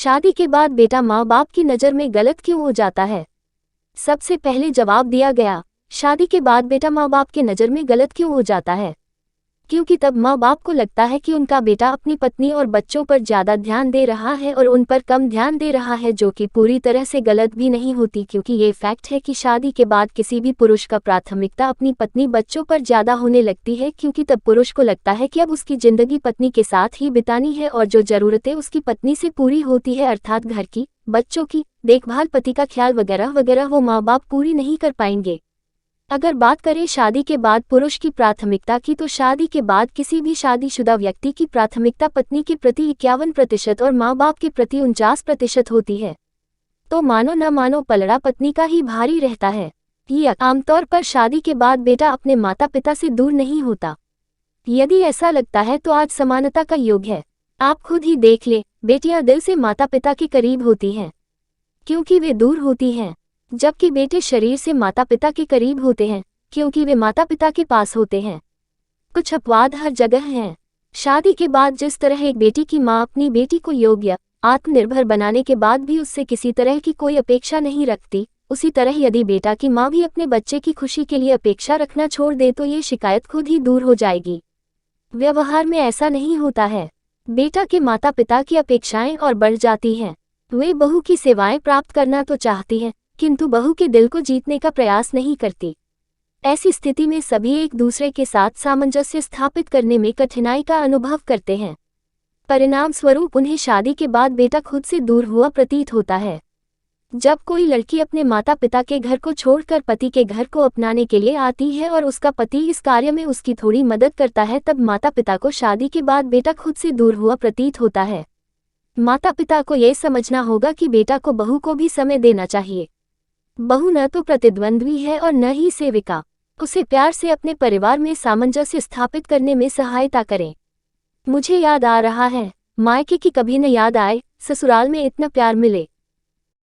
शादी के बाद बेटा माँ बाप की नज़र में गलत क्यों हो जाता है? सबसे पहले जवाब दिया गया, शादी के बाद बेटा माँ बाप के नज़र में गलत क्यों हो जाता है? क्योंकि तब माँ बाप को लगता है कि उनका बेटा अपनी पत्नी और बच्चों पर ज़्यादा ध्यान दे रहा है और उन पर कम ध्यान दे रहा है, जो कि पूरी तरह से गलत भी नहीं होती, क्योंकि ये फैक्ट है कि शादी के बाद किसी भी पुरुष का प्राथमिकता अपनी पत्नी बच्चों पर ज़्यादा होने लगती है, क्योंकि तब पुरुष को लगता है कि अब उसकी ज़िंदगी पत्नी के साथ ही बितानी है और जो ज़रूरतें उसकी पत्नी से पूरी होती है, अर्थात घर की, बच्चों की देखभाल, पति का ख्याल वगैरह वगैरह, वो माँ बाप पूरी नहीं कर पाएंगे। अगर बात करें शादी के बाद पुरुष की प्राथमिकता की, तो शादी के बाद किसी भी शादीशुदा व्यक्ति की प्राथमिकता पत्नी के प्रति 51% और माँ बाप के प्रति 49% होती है। तो मानो न मानो पलड़ा पत्नी का ही भारी रहता है। ये आमतौर पर शादी के बाद बेटा अपने माता पिता से दूर नहीं होता। यदि ऐसा लगता है तो आज समानता का युग है। आप खुद ही देख ले, बेटियां दिल से माता पिता के करीब होती हैं क्योंकि वे दूर होती हैं, जबकि बेटे शरीर से माता पिता के करीब होते हैं क्योंकि वे माता पिता के पास होते हैं। कुछ अपवाद हर जगह हैं। शादी के बाद जिस तरह एक बेटी की माँ अपनी बेटी को योग्य, आत्मनिर्भर बनाने के बाद भी उससे किसी तरह की कोई अपेक्षा नहीं रखती, उसी तरह यदि बेटा की माँ भी अपने बच्चे की खुशी के लिए अपेक्षा रखना छोड़ दे तो ये शिकायत खुद ही दूर हो जाएगी। व्यवहार में ऐसा नहीं होता है। बेटा के माता पिता की अपेक्षाएं और बढ़ जाती हैं। वे बहू की सेवाएं प्राप्त करना तो चाहती हैं, किंतु बहू के दिल को जीतने का प्रयास नहीं करती। ऐसी स्थिति में सभी एक दूसरे के साथ सामंजस्य स्थापित करने में कठिनाई का अनुभव करते हैं। परिणाम स्वरूप उन्हें शादी के बाद बेटा खुद से दूर हुआ प्रतीत होता है। जब कोई लड़की अपने माता पिता के घर को छोड़कर पति के घर को अपनाने के लिए आती है और उसका पति इस कार्य में उसकी थोड़ी मदद करता है, तब माता पिता को शादी के बाद बेटा खुद से दूर हुआ प्रतीत होता है। माता पिता को यह समझना होगा कि बेटा को बहू को भी समय देना चाहिए। बहू न तो प्रतिद्वंद्वी है और न ही सेविका। उसे प्यार से अपने परिवार में सामंजस्य स्थापित करने में सहायता करें। मुझे याद आ रहा है, मायके की कभी न याद आए, ससुराल में इतना प्यार मिले।